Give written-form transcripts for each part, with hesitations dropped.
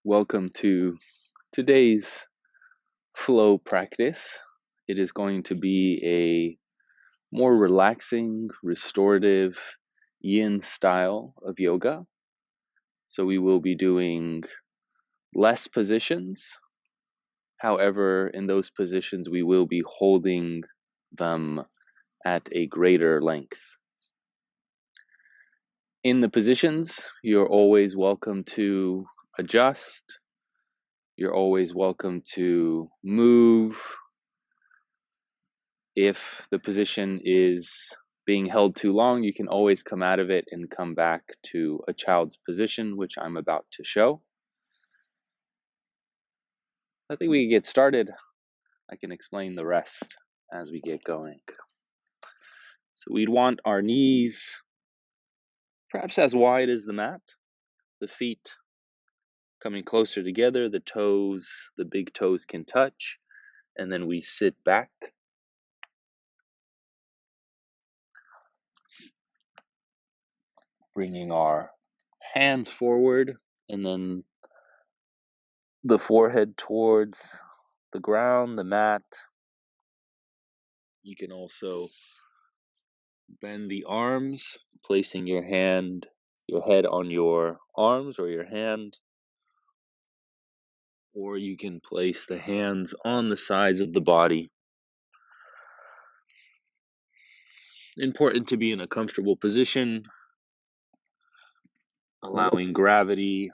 Welcome to today's flow practice. It is going to be a more relaxing, restorative yin style of yoga. So we will be doing less positions. However, in those positions, we will be holding them at a greater length. In the positions, you're always welcome to adjust. You're always welcome to move. If the position is being held too long, you can always come out of it and come back to a child's position, which I'm about to show. I think we can get started. I can explain the rest as we get going. So we'd want our knees perhaps as wide as the mat, the feet coming closer together, the big toes can touch, and then we sit back, bringing our hands forward, and then the forehead towards the ground, the mat. You can also bend the arms, placing your head on your arms or your hand, or you can place the hands on the sides of the body. Important to be in a comfortable position, allowing gravity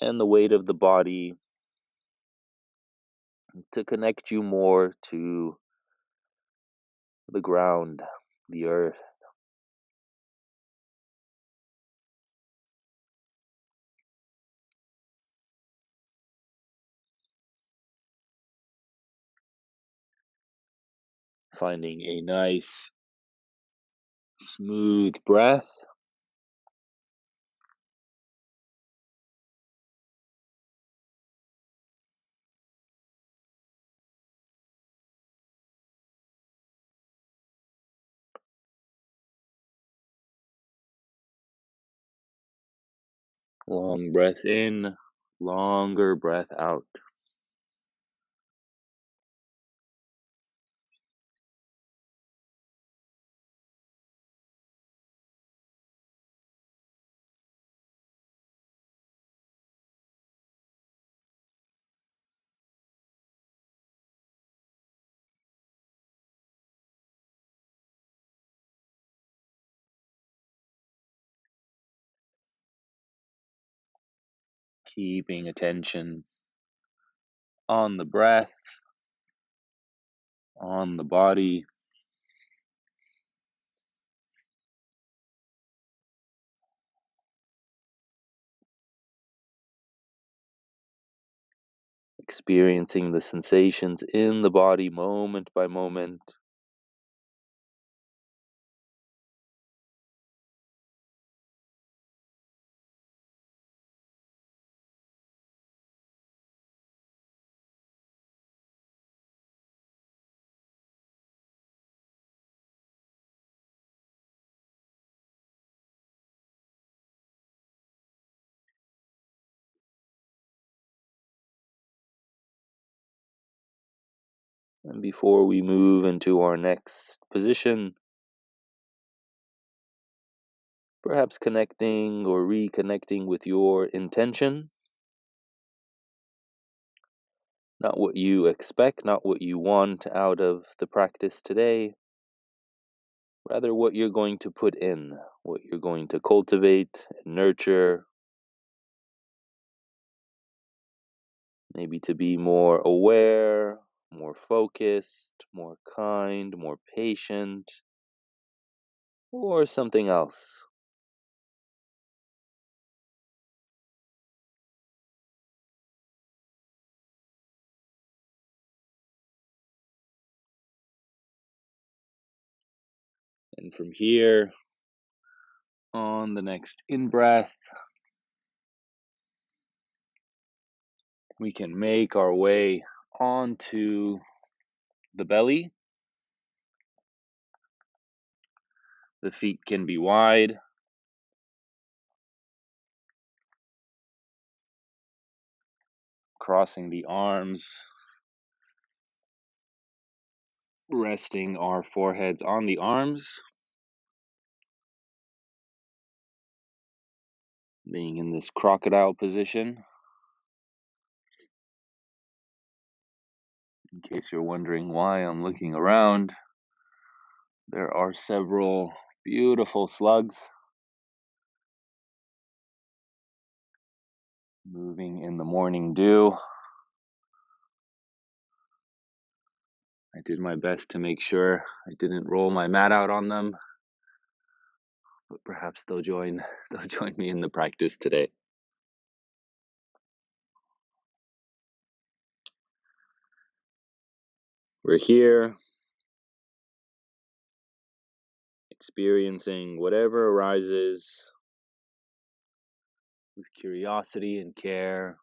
and the weight of the body to connect you more to the ground, the earth. Finding a nice, smooth breath. Long breath in, longer breath out. Keeping attention on the breath, on the body. Experiencing the sensations in the body moment by moment. And before we move into our next position, perhaps connecting or reconnecting with your intention. Not what you expect, not what you want out of the practice today, rather what you're going to put in, what you're going to cultivate and nurture, maybe to be more aware, more focused, more kind, more patient, or something else. And from here, on the next in breath, we can make our way onto the belly. The feet can be wide. crossing the arms, resting our foreheads on the arms, being in this crocodile position. In case you're wondering why I'm looking around, there are several beautiful slugs moving in the morning dew. I did my best to make sure I didn't roll my mat out on them, but perhaps they'll join me in the practice today. We're here experiencing whatever arises with curiosity and care,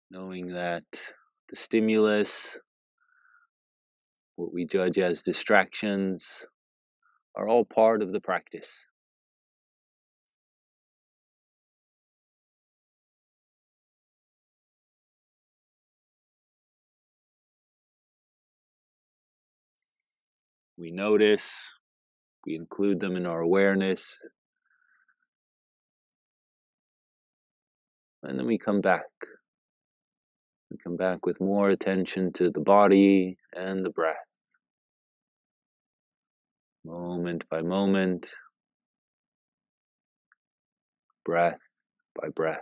knowing that the stimulus, what we judge as distractions, are all part of the practice. We notice, we include them in our awareness, and then we come back. We come back with more attention to the body and the breath, moment by moment, breath by breath.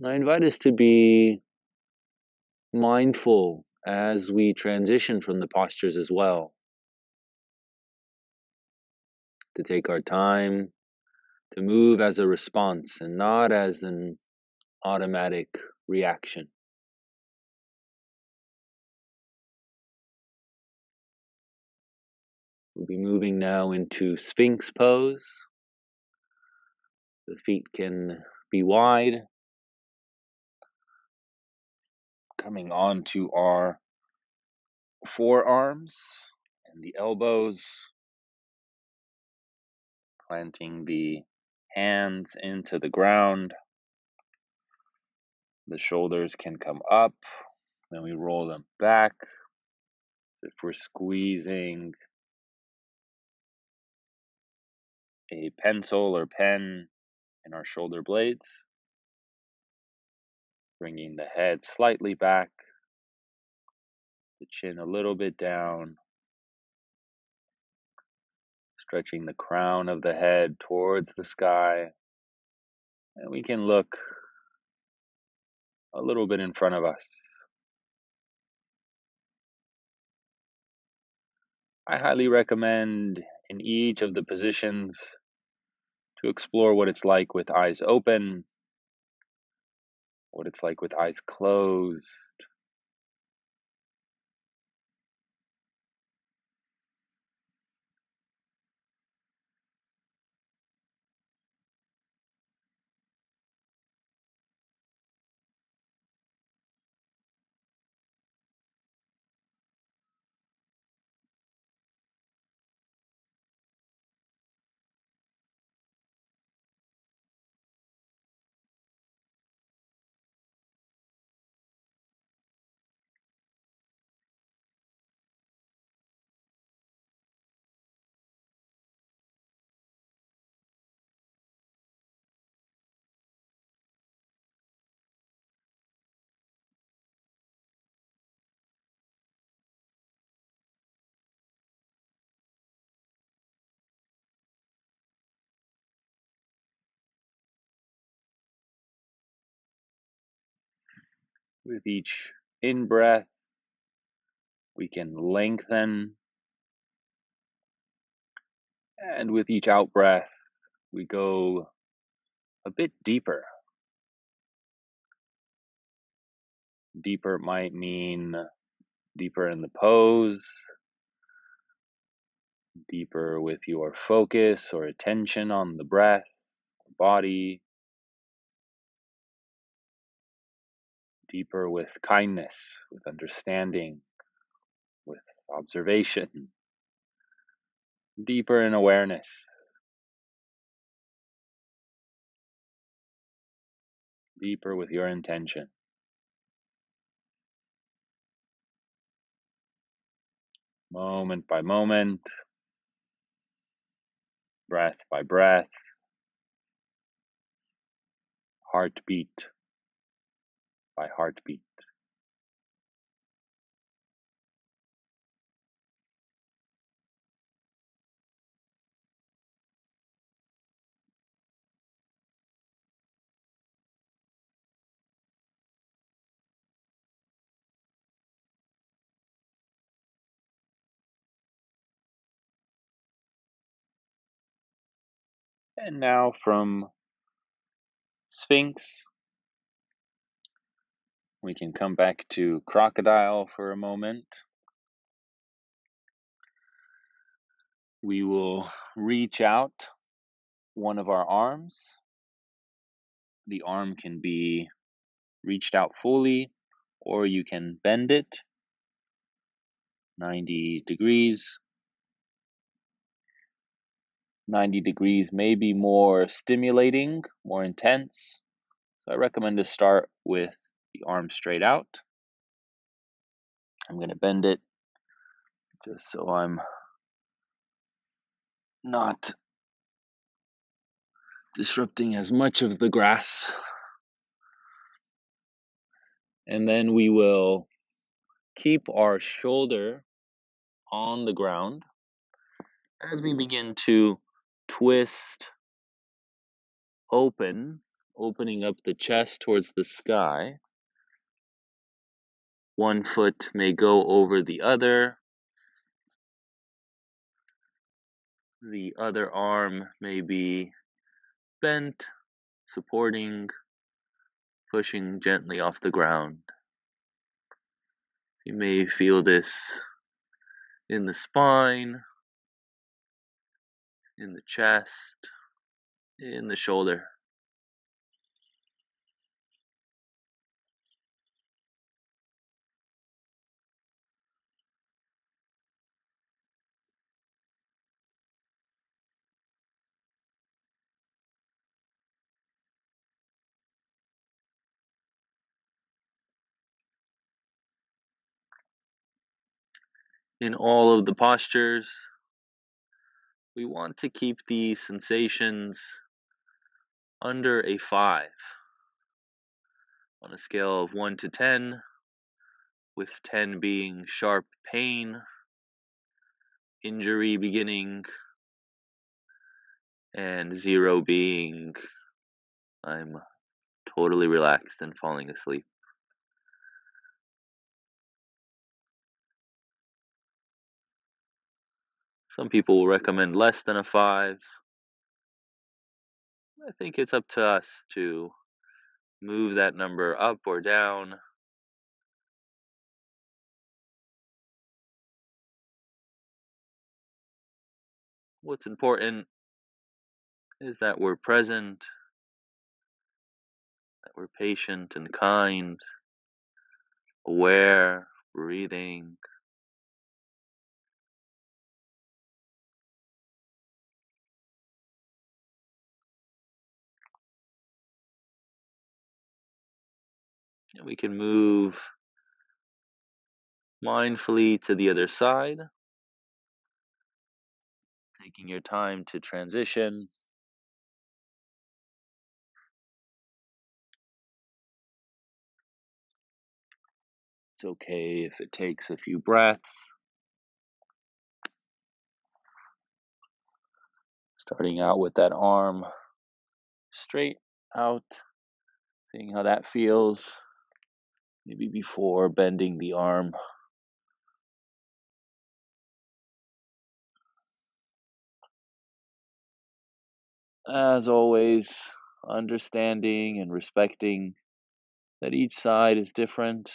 I invite us to be mindful as we transition from the postures as well, to take our time to move as a response and not as an automatic reaction. We'll be moving now into Sphinx pose. The feet can be wide, coming onto our forearms and the elbows, planting the hands into the ground. The shoulders can come up, then we roll them back as if we're squeezing a pencil or pen in our shoulder blades, bringing the head slightly back, the chin a little bit down, stretching the crown of the head towards the sky, and we can look a little bit in front of us. I highly recommend in each of the positions to explore what it's like with eyes open, what it's like with eyes closed. With each in-breath, we can lengthen, and with each out-breath, we go a bit deeper. Deeper might mean deeper in the pose, deeper with your focus or attention on the breath, body, deeper with kindness, with understanding, with observation, deeper in awareness, deeper with your intention. Moment by moment, breath by breath, heartbeat by heartbeat. And now from Sphinx, we can come back to crocodile for a moment. We will reach out one of our arms. The arm can be reached out fully, or you can bend it 90 degrees. 90 degrees may be more stimulating, more intense. So I recommend to start with the arm straight out. I'm going to bend it just so I'm not disrupting as much of the grass. And then we will keep our shoulder on the ground as we begin to twist opening up the chest towards the sky. One foot may go over the other. The other arm may be bent, supporting, pushing gently off the ground. You may feel this in the spine, in the chest, in the shoulder. In all of the postures, we want to keep these sensations under a 5 on a scale of 1 to 10, with 10 being sharp pain, injury beginning, and 0 being I'm totally relaxed and falling asleep. Some people will recommend less than a 5. I think it's up to us to move that number up or down. What's important is that we're present, that we're patient and kind, aware, breathing. And we can move mindfully to the other side, taking your time to transition. It's okay if it takes a few breaths. Starting out with that arm straight out, seeing how that feels. maybe before bending the arm. As always, understanding and respecting that each side is different.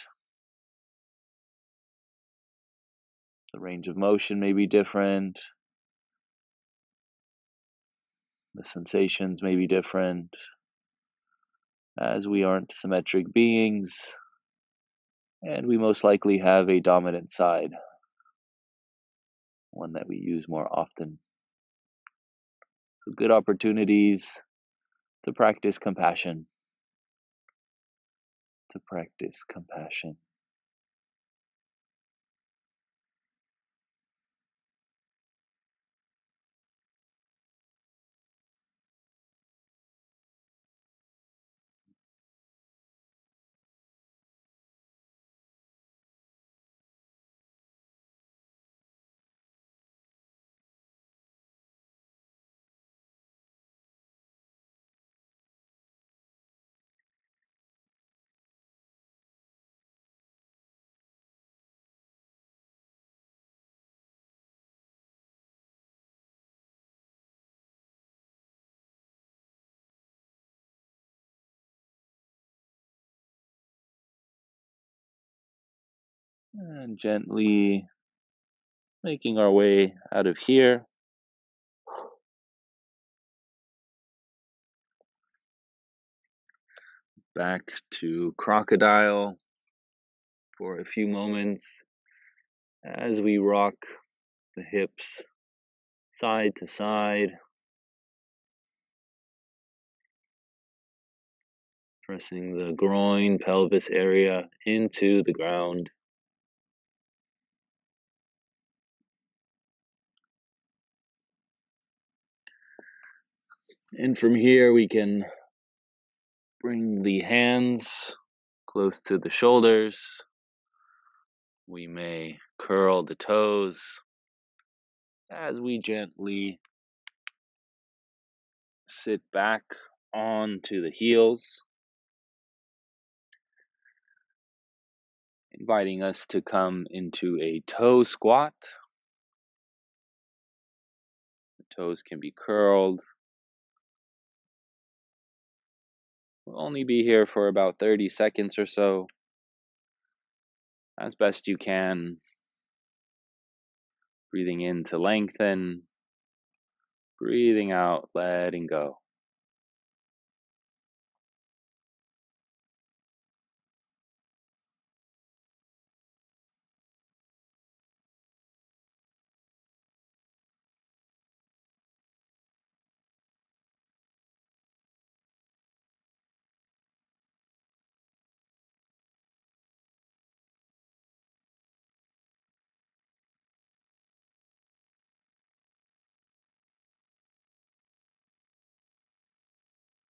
The range of motion may be different. The sensations may be different, as we aren't symmetric beings, and we most likely have a dominant side, one that we use more often. So good opportunities to practice compassion, to practice compassion. And gently making our way out of here, back to crocodile for a few moments as we rock the hips side to side, pressing the groin, pelvis area into the ground. And from here, we can bring the hands close to the shoulders. We may curl the toes as we gently sit back onto the heels, inviting us to come into a toe squat. The toes can be curled. We'll only be here for about 30 seconds or so, as best you can. Breathing in to lengthen, breathing out, letting go.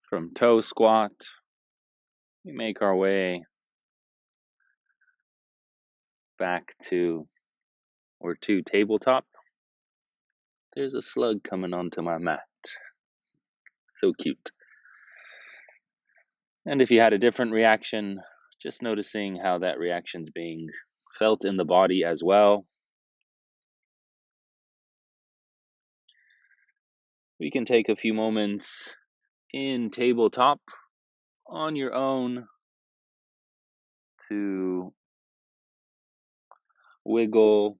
From toe squat, we make our way back to tabletop. There's a slug coming onto my mat. So cute. And if you had a different reaction, just noticing how that reaction's being felt in the body as well. We can take a few moments in tabletop on your own to wiggle,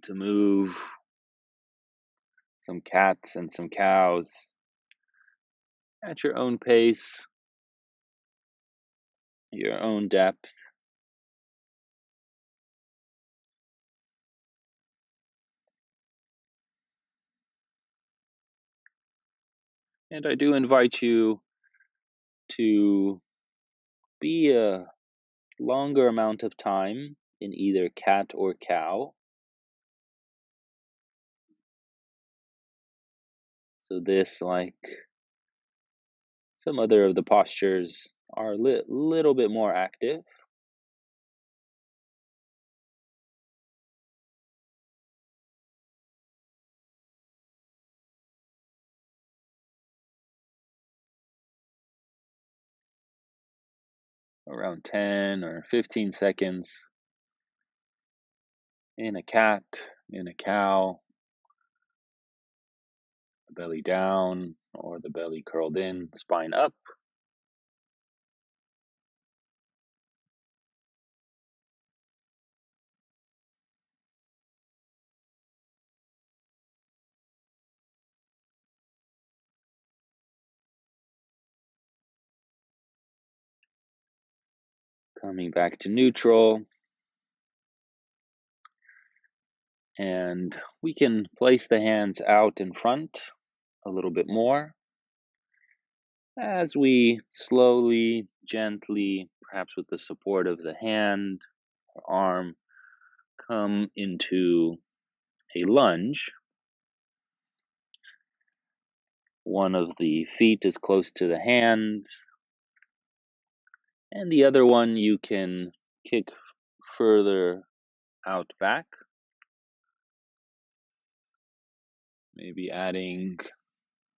to move some cats and some cows at your own pace, your own depth. And I do invite you to be a longer amount of time in either cat or cow. So this, like some other of the postures, are a little bit more active. around 10 or 15 seconds in a cat, in a cow, belly down or the belly curled in, spine up. Coming back to neutral, and we can place the hands out in front a little bit more as we slowly, gently, perhaps with the support of the hand or arm, come into a lunge. One of the feet is close to the hand, and the other one you can kick further out back, maybe adding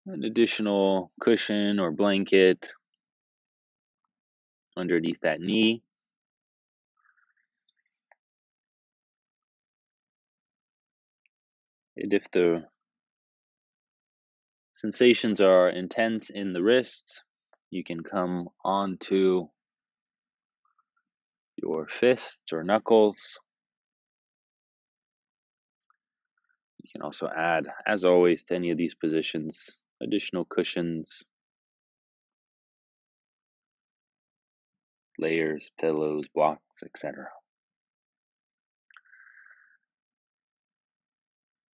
an additional cushion or blanket underneath that knee. And if the sensations are intense in the wrists, you can come onto your fists or knuckles. You can also add, as always, to any of these positions, additional cushions, layers, pillows, blocks, etc.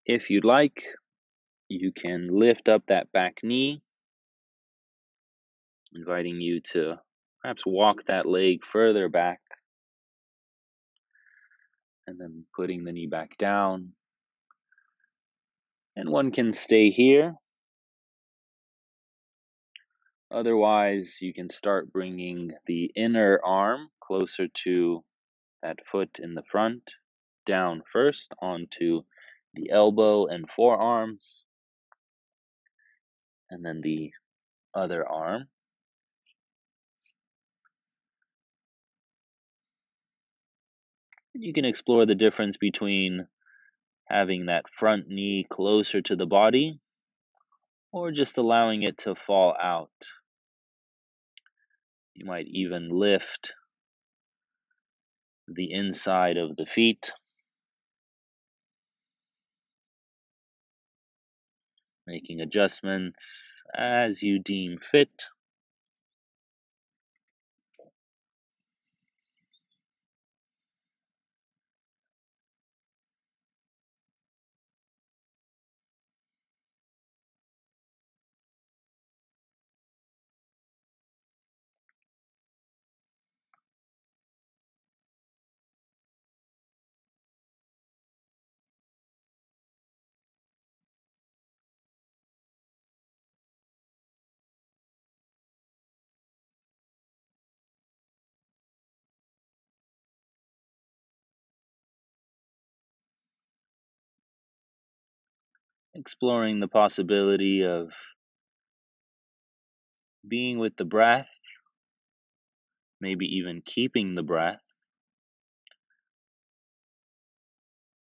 If you'd like, you can lift up that back knee, inviting you to perhaps walk that leg further back, and then putting the knee back down. And one can stay here. Otherwise, you can start bringing the inner arm closer to that foot in the front, down first onto the elbow and forearms, and then the other arm. You can explore the difference between having that front knee closer to the body or just allowing it to fall out. You might even lift the inside of the feet, making adjustments as you deem fit. Exploring the possibility of being with the breath, maybe even keeping the breath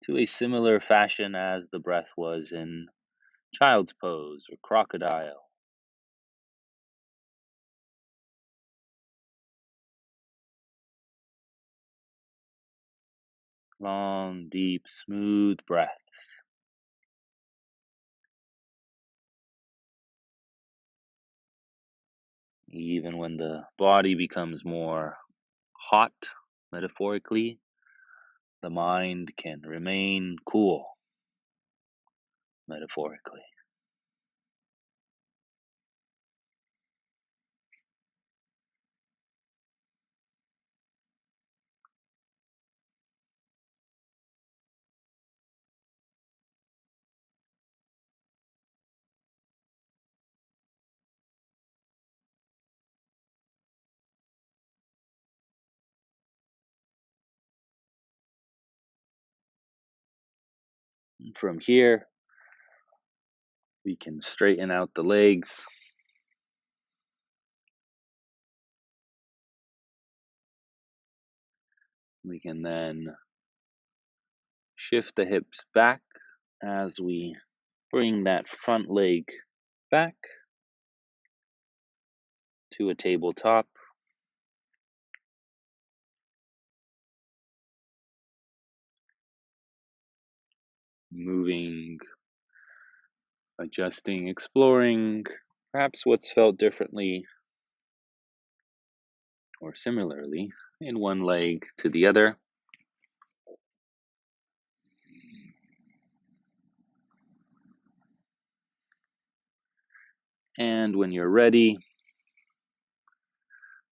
to a similar fashion as the breath was in child's pose or crocodile. Long, deep, smooth breath. Even when the body becomes more hot, metaphorically, the mind can remain cool, metaphorically. And from here, we can straighten out the legs, We can then shift the hips back as we bring that front leg back to a tabletop. Moving, adjusting, exploring perhaps what's felt differently or similarly in one leg to the other. And when you're ready,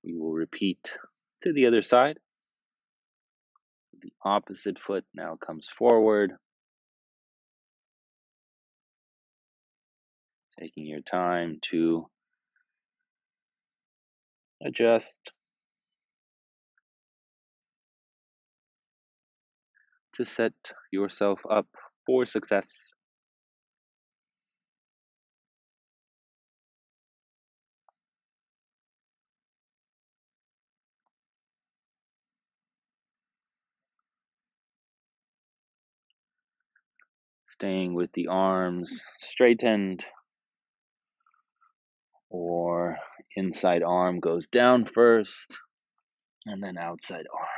we will repeat to the other side. The opposite foot now comes forward, taking your time to adjust, to set yourself up for success. Staying with the arms straightened, or inside arm goes down first, and then outside arm.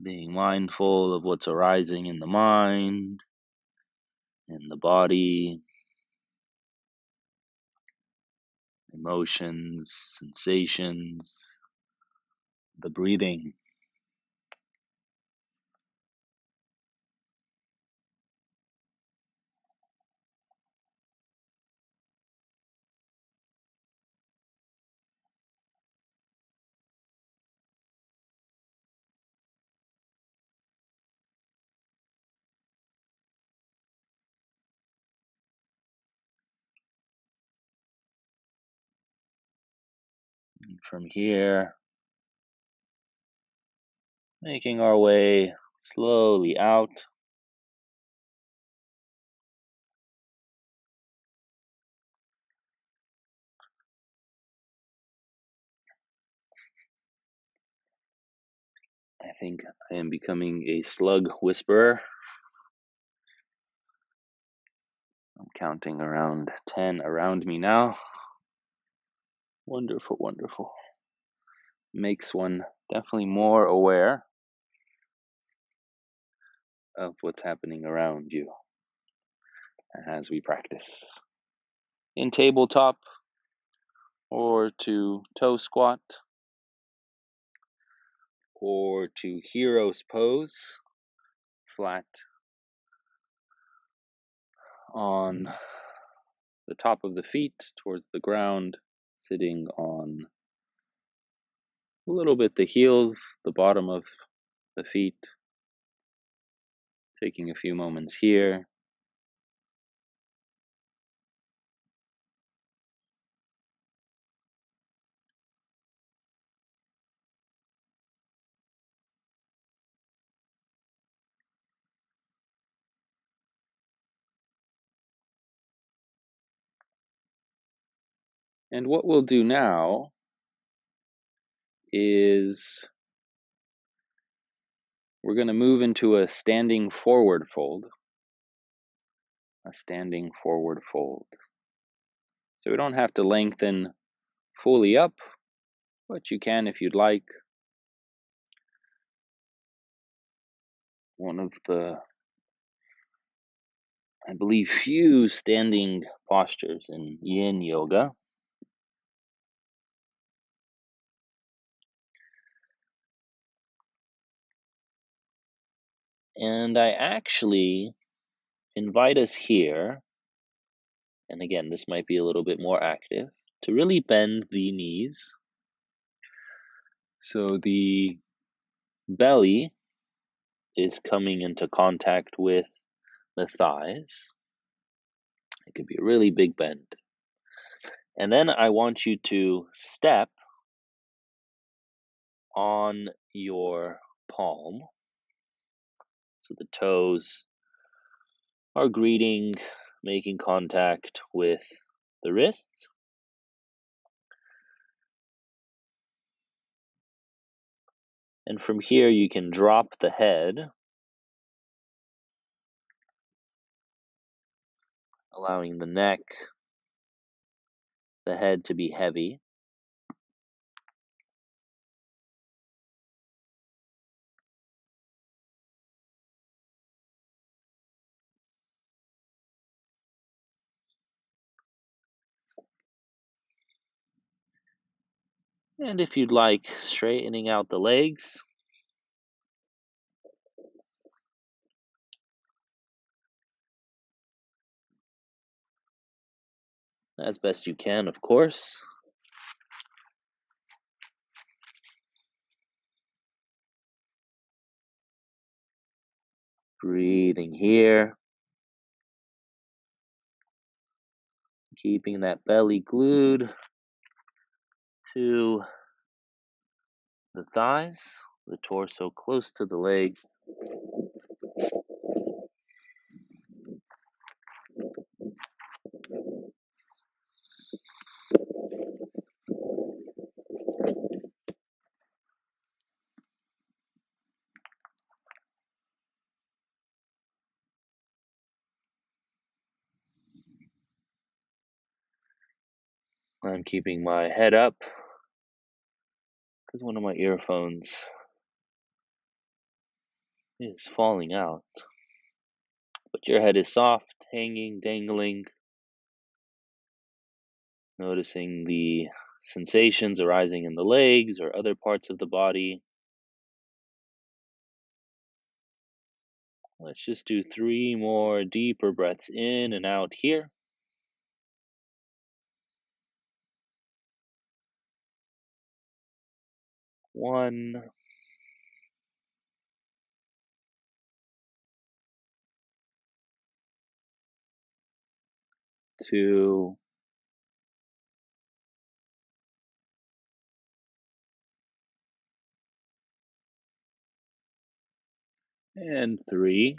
Being mindful of what's arising in the mind, in the body, emotions, sensations, the breathing. And from here, making our way slowly out. I think I am becoming a slug whisperer. I'm counting around 10 around me now. Wonderful, wonderful. Makes one definitely more aware of what's happening around you as we practice. In tabletop or to toe squat or to hero's pose, flat on the top of the feet towards the ground, sitting on a little bit the heels, the bottom of the feet. Taking a few moments here. And what we'll do now is we're going to move into a standing forward fold. A standing forward fold. So we don't have to lengthen fully up, but you can if you'd like. One of the I believe, few standing postures in yin yoga. And I actually invite us here, and again, this might be a little bit more active, to really bend the knees. So the belly is coming into contact with the thighs. It could be a really big bend. And then I want you to step on your palm. So the toes are greeting, making contact with the wrists. And from here, you can drop the head, allowing the neck, the head to be heavy. And if you'd like, straightening out the legs. As best you can, of course. Breathing here. Keeping that belly glued to the thighs, the torso close to the legs. I'm keeping my head up because one of my earphones is falling out. But your head is soft, hanging, dangling, noticing the sensations arising in the legs or other parts of the body. Let's just do 3 more deeper breaths in and out here. 1, 2, and 3.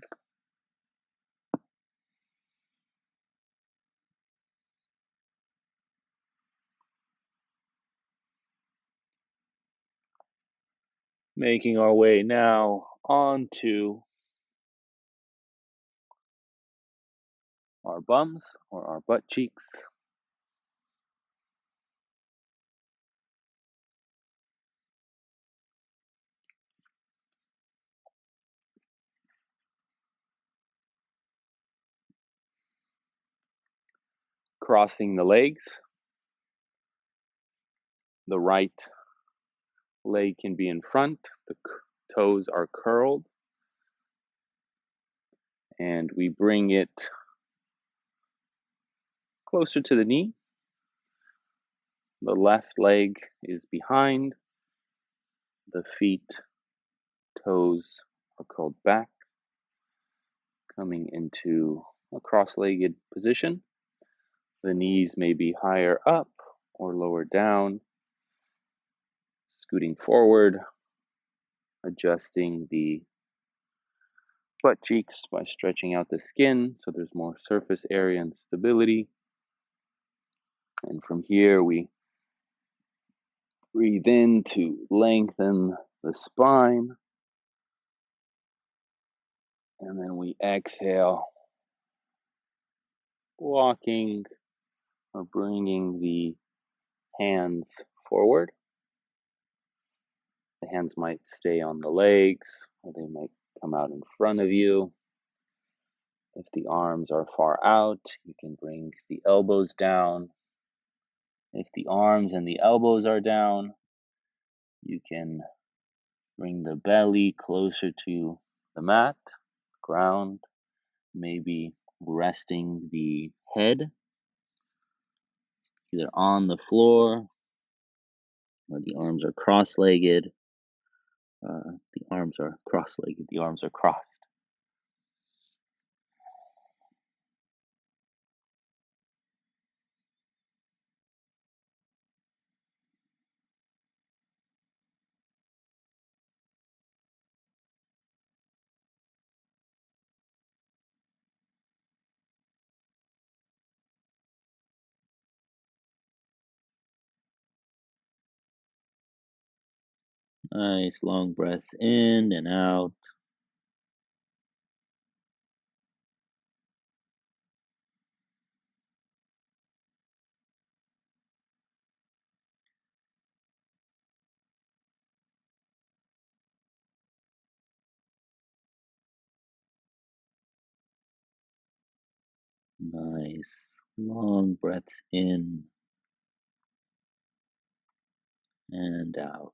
Making our way now onto our bums or our butt cheeks. Crossing the legs. The right leg can be in front, the toes are curled, and we bring it closer to the knee. The left leg is behind, the feet, toes are curled back, coming into a cross-legged position. The knees may be higher up or lower down, scooting forward, adjusting the butt cheeks by stretching out the skin so there's more surface area and stability. And from here, we breathe in to lengthen the spine. And then we exhale, walking or bringing the hands forward. The hands might stay on the legs, or they might come out in front of you. If the arms are far out, you can bring the elbows down. If the arms and the elbows are down, you can bring the belly closer to the mat, ground, maybe resting the head either on the floor or the arms are cross-legged. The arms are cross-legged, the arms are crossed. Nice long breaths in and out. Nice long breaths in and out.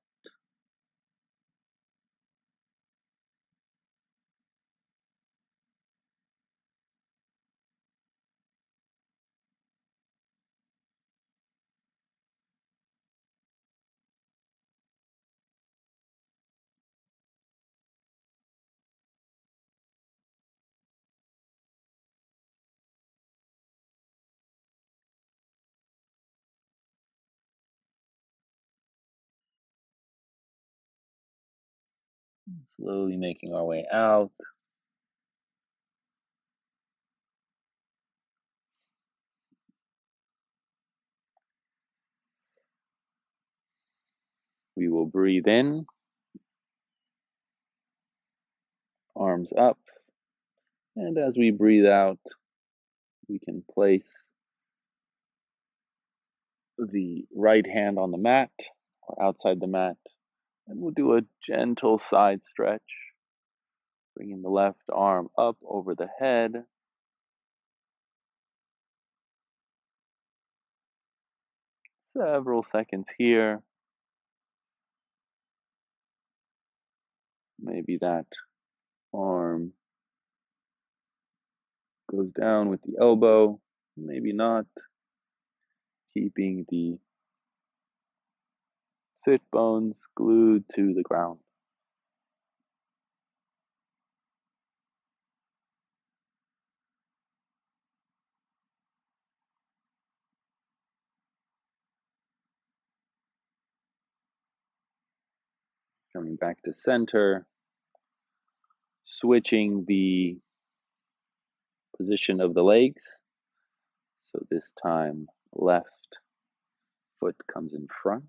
Slowly making our way out. We will breathe in, arms up, and as we breathe out, we can place the right hand on the mat or outside the mat, and we'll do a gentle side stretch, bringing the left arm up over the head. Several seconds here. Maybe that arm goes down with the elbow, maybe not. Keeping the sit bones glued to the ground. Coming back to center, switching the position of the legs. So this time, left foot comes in front,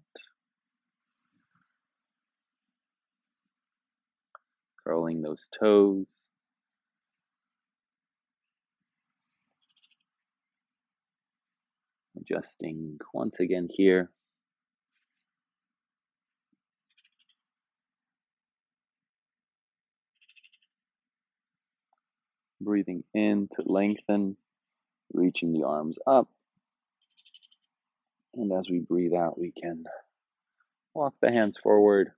curling those toes. Adjusting once again here. Breathing in to lengthen, reaching the arms up. And as we breathe out, we can walk the hands forward.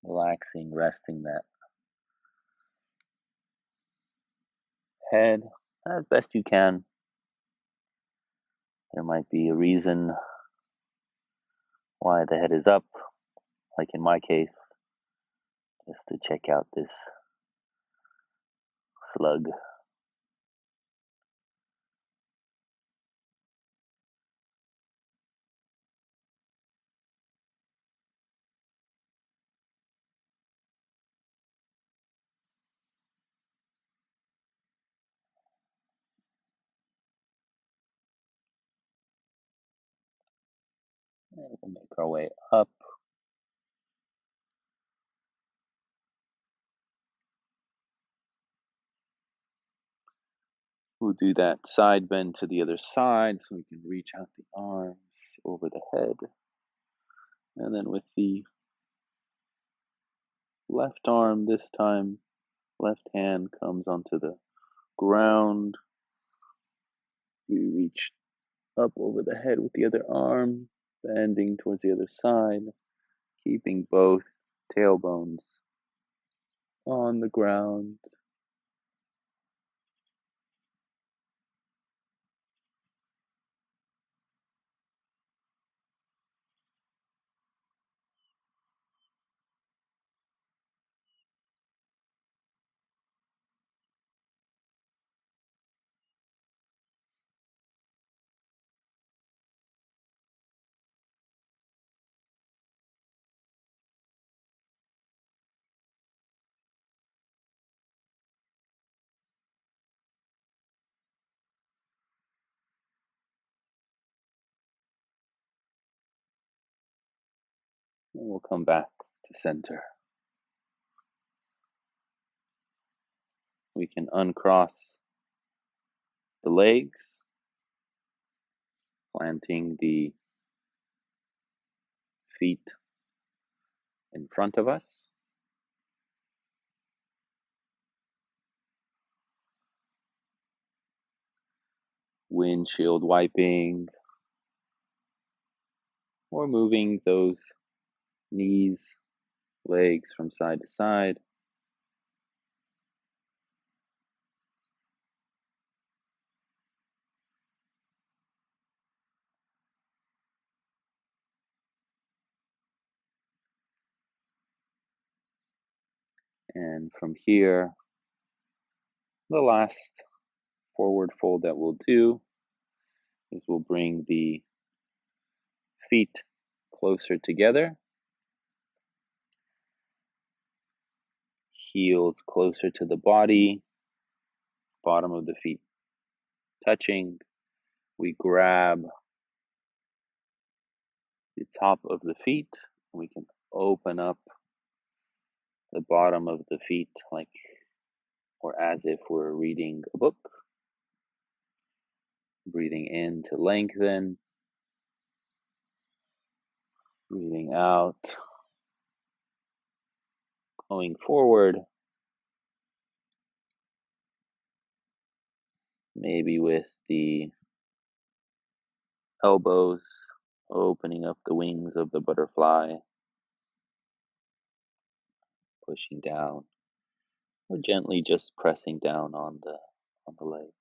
Relaxing, resting that head as best you can. There might be a reason why the head is up, like in my case, just to check out this slug. And we'll make our way up. We'll do that side bend to the other side so we can reach out the arms over the head. And then with the left arm this time, left hand comes onto the ground. We reach up over the head with the other arm, bending towards the other side, keeping both tailbones on the ground. And we'll come back to center. We can uncross the legs, planting the feet in front of us. Windshield wiping, or moving those knees, legs from side to side. And from here, the last forward fold that we'll do is we'll bring the feet closer together, heels closer to the body, bottom of the feet touching. We grab the top of the feet. We can open up the bottom of the feet like or as if we're reading a book. Breathing in to lengthen, breathing out, going forward, maybe with the elbows opening up the wings of the butterfly, pushing down, or gently just pressing down on the legs.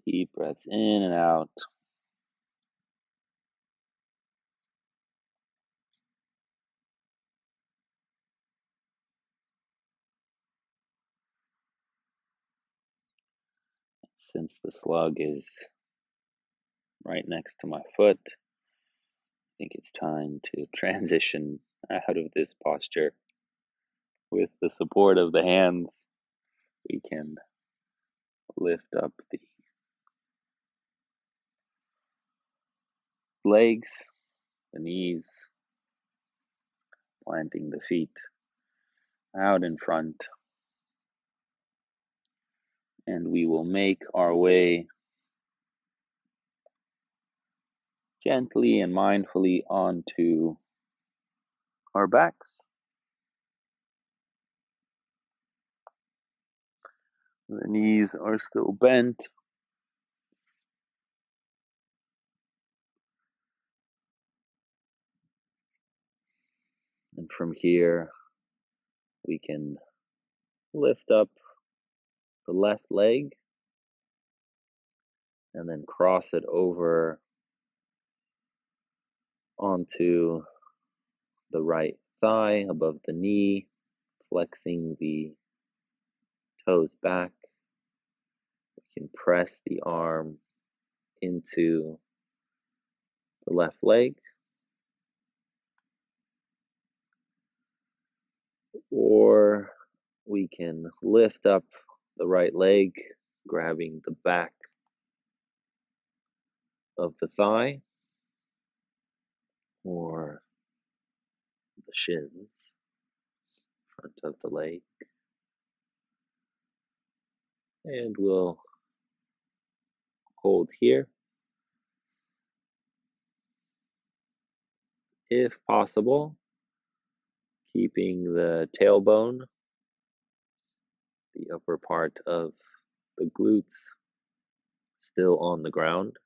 Deep breaths in and out. Since the slug is right next to my foot, I think it's time to transition out of this posture. With the support of the hands, we can lift up the legs, the knees, planting the feet out in front, and we will make our way gently and mindfully onto our backs. The knees are still bent. And from here, we can lift up the left leg and then cross it over onto the right thigh above the knee, flexing the toes back. We can press the arm into the left leg, or we can lift up the right leg, grabbing the back of the thigh or the shins, front of the leg, and we'll hold here. If possible, keeping the tailbone, the upper part of the glutes, still on the ground.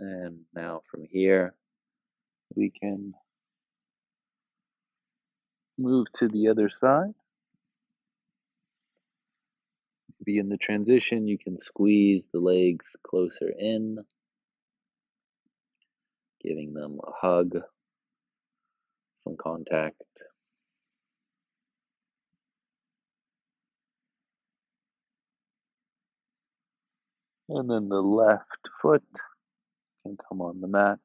And now from here, we can move to the other side. Be in the transition, you can squeeze the legs closer in, giving them a hug, some contact. And then the left foot can come on the mat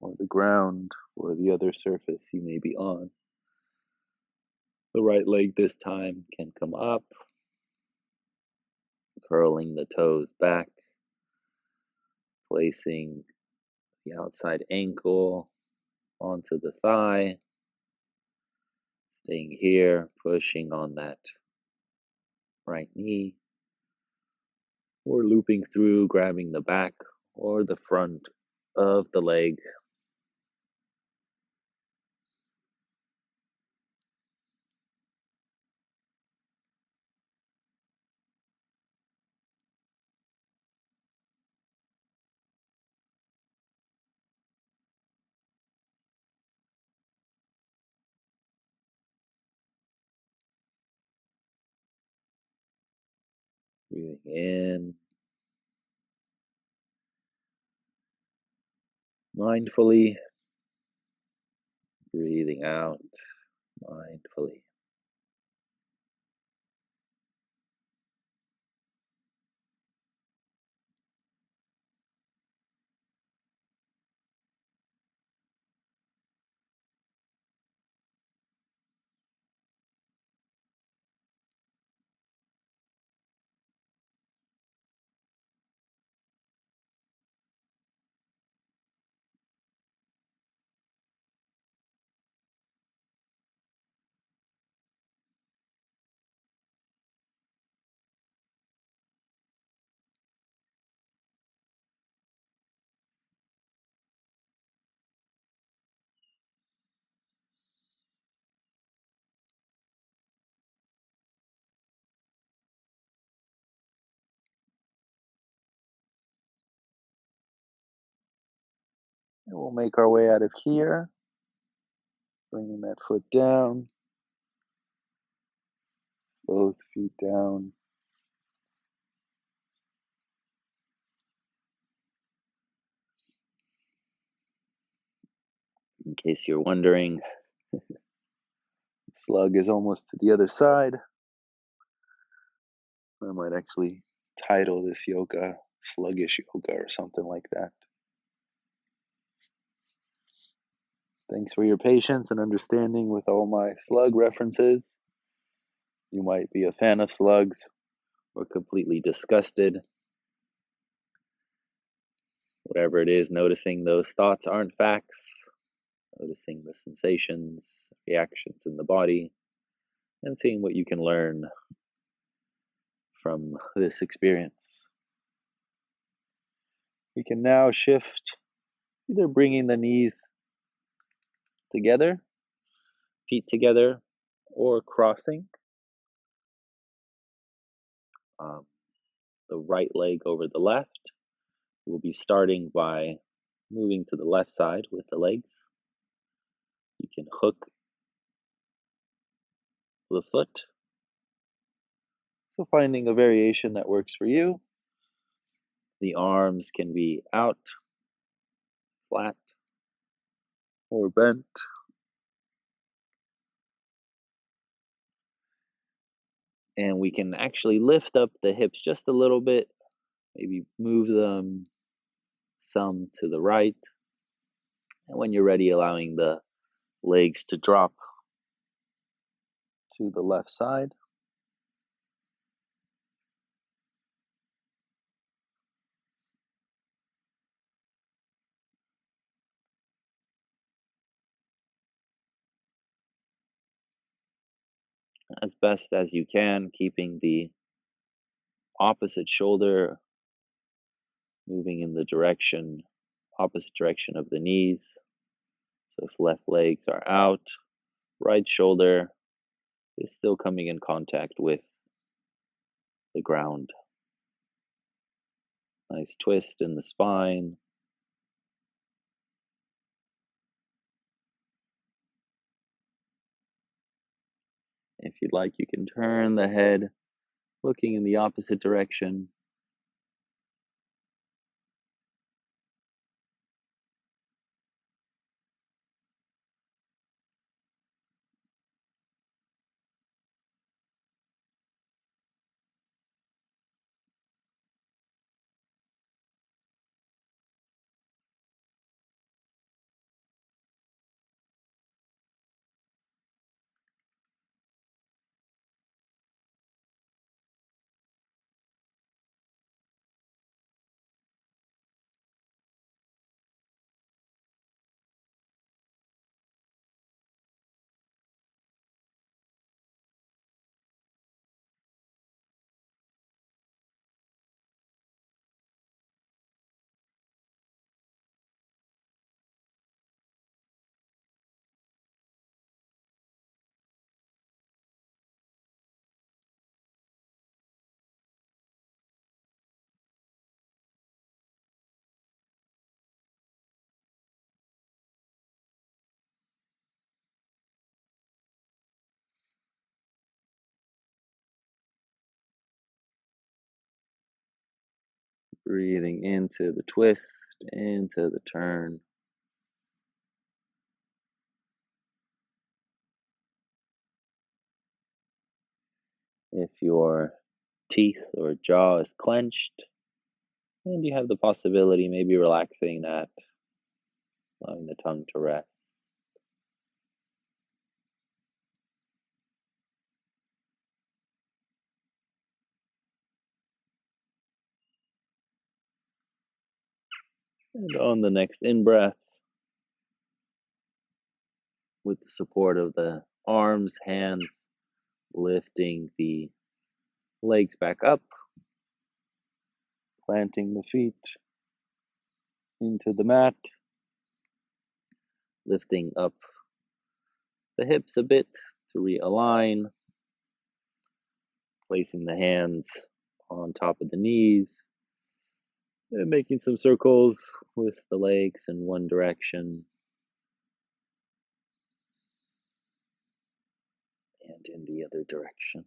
or the ground or the other surface you may be on. The right leg this time can come up, curling the toes back, placing the outside ankle onto the thigh, staying here, pushing on that right knee, or looping through, grabbing the back or the front of the leg. Breathing in mindfully, breathing out mindfully. And we'll make our way out of here, bringing that foot down, both feet down. In case you're wondering, slug is almost to the other side. I might actually title this yoga Sluggish Yoga or something like that. Thanks for your patience and understanding with all my slug references. You might be a fan of slugs or completely disgusted. Whatever it is, noticing those thoughts aren't facts, noticing the sensations, reactions in the body, and seeing what you can learn from this experience. We can now shift, either bringing the knees together, feet together, or crossing um, the right leg over the left. We'll be starting by moving to the left side with the legs. You can hook the foot. So finding a variation that works for you. The arms can be out, flat, or bent. And we can actually lift up the hips just a little bit, maybe move them some to the right. And when you're ready, allowing the legs to drop to the left side. As best as you can, keeping the opposite shoulder moving in the opposite direction of the knees. So if left legs are out, right shoulder is still coming in contact with the ground. Nice twist in the spine. If you'd like, you can turn the head looking in the opposite direction. Breathing into the twist, into the turn. If your teeth or jaw is clenched, and you have the possibility, maybe relaxing that, allowing the tongue to rest. And on the next in-breath, with the support of the arms, hands, lifting the legs back up, planting the feet into the mat, lifting up the hips a bit to realign, placing the hands on top of the knees, And making some circles with the legs in one direction and in the other direction.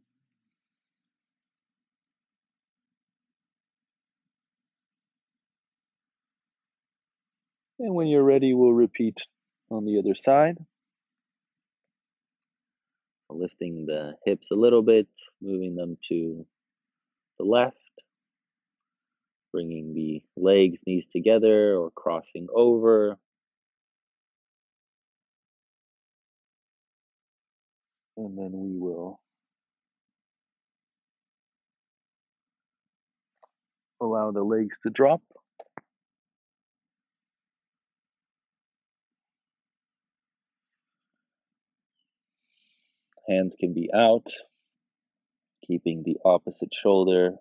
And when you're ready, we'll repeat on the other side. So lifting the hips a little bit, moving them to the left, bringing the legs, knees together or crossing over. And then we will allow the legs to drop. Hands can be out, keeping the opposite shoulder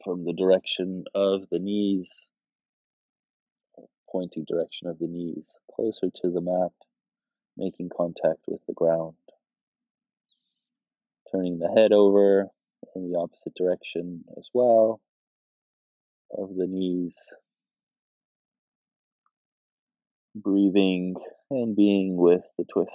from the direction of the knees, pointing direction of the knees closer to the mat, making contact with the ground. Turning the head over in the opposite direction as well of the knees, breathing and being with the twist.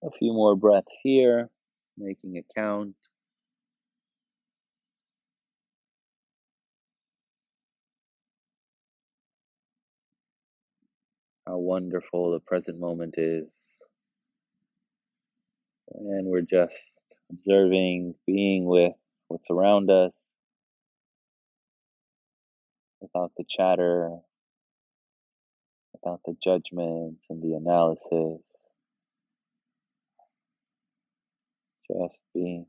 A few more breaths here, making a count. How wonderful the present moment is. And we're just observing, being with what's around us without the chatter, without the judgments and the analysis, just being.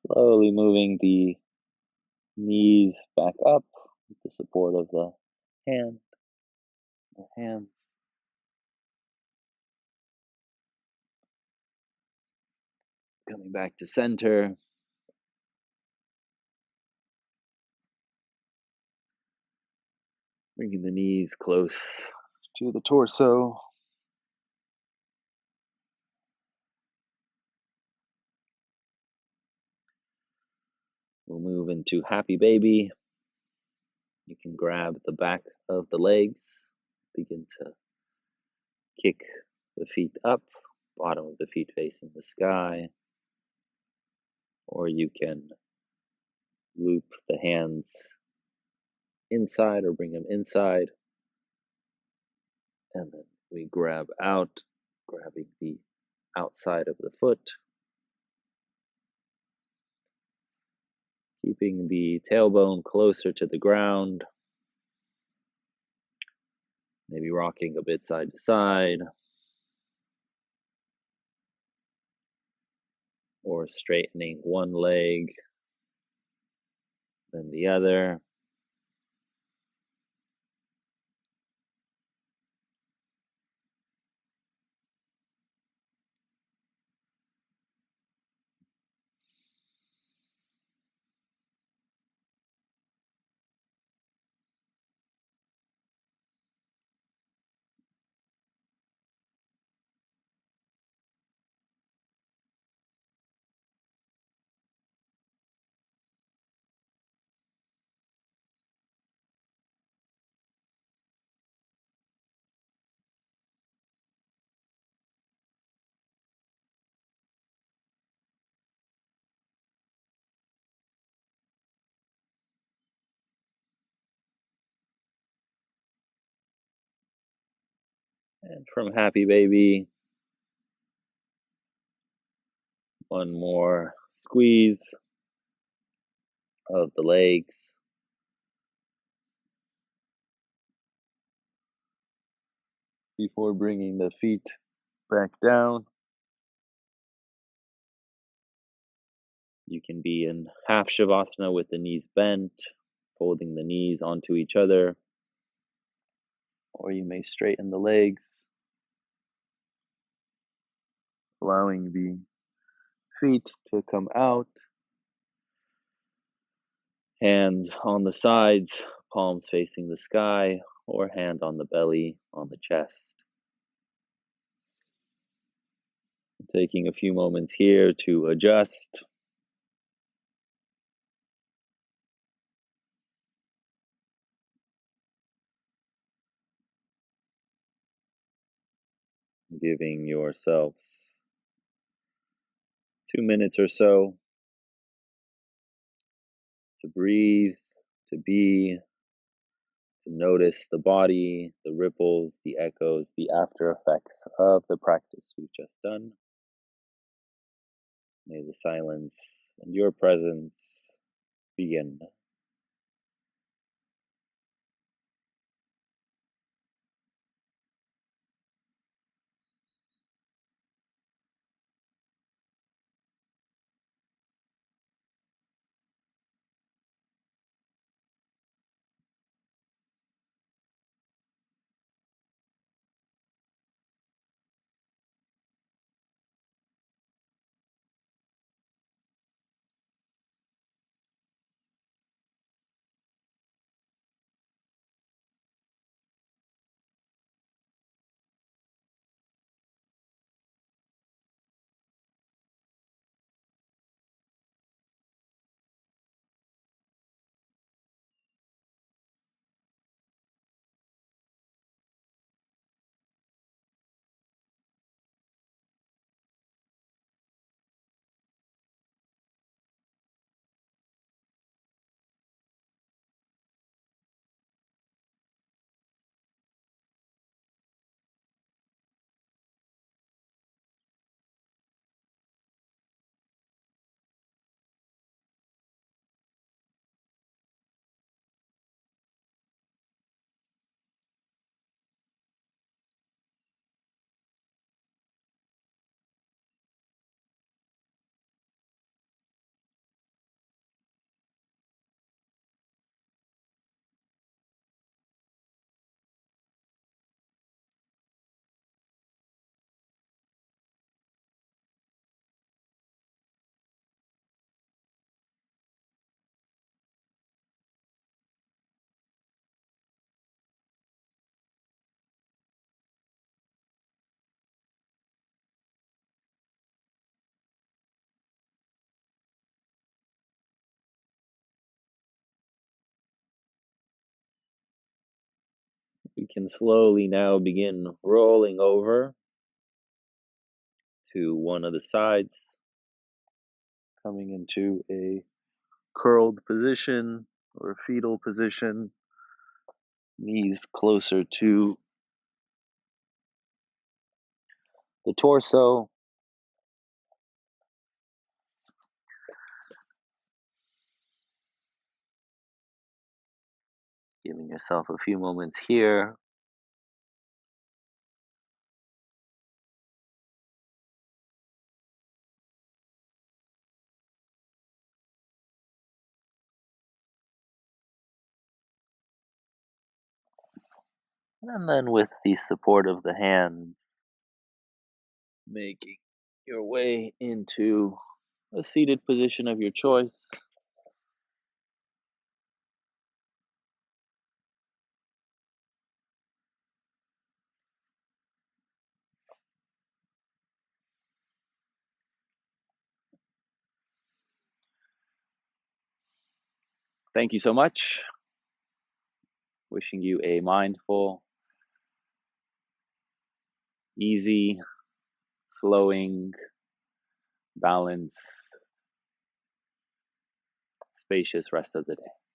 Slowly moving the knees back up with the support of the hand, the hands. Coming back to center. Bringing the knees close to the torso. We'll move into happy baby. You can grab the back of the legs, begin to kick the feet up, bottom of the feet facing the sky, or you can loop the hands inside or bring them inside, and then we grab out, grabbing the outside of the foot, keeping the tailbone closer to the ground, maybe rocking a bit side to side, or straightening one leg, then the other. And from happy baby, one more squeeze of the legs. Before bringing the feet back down. You can be in half Shavasana with the knees bent, folding the knees onto each other, or you may straighten the legs, allowing the feet to come out, hands on the sides, palms facing the sky, or hand on the belly, on the chest. Taking a few moments here to adjust. Giving yourselves 2 minutes or so to breathe, to be, to notice the body, the ripples, the echoes, the after effects of the practice we've just done. May the silence and your presence begin. We can slowly now begin rolling over to one of the sides, coming into a curled position or fetal position, knees closer to the torso. Giving yourself a few moments here. And then with the support of the hands, making your way into a seated position of your choice. Thank you so much. Wishing you a mindful, easy, flowing, balanced, spacious rest of the day.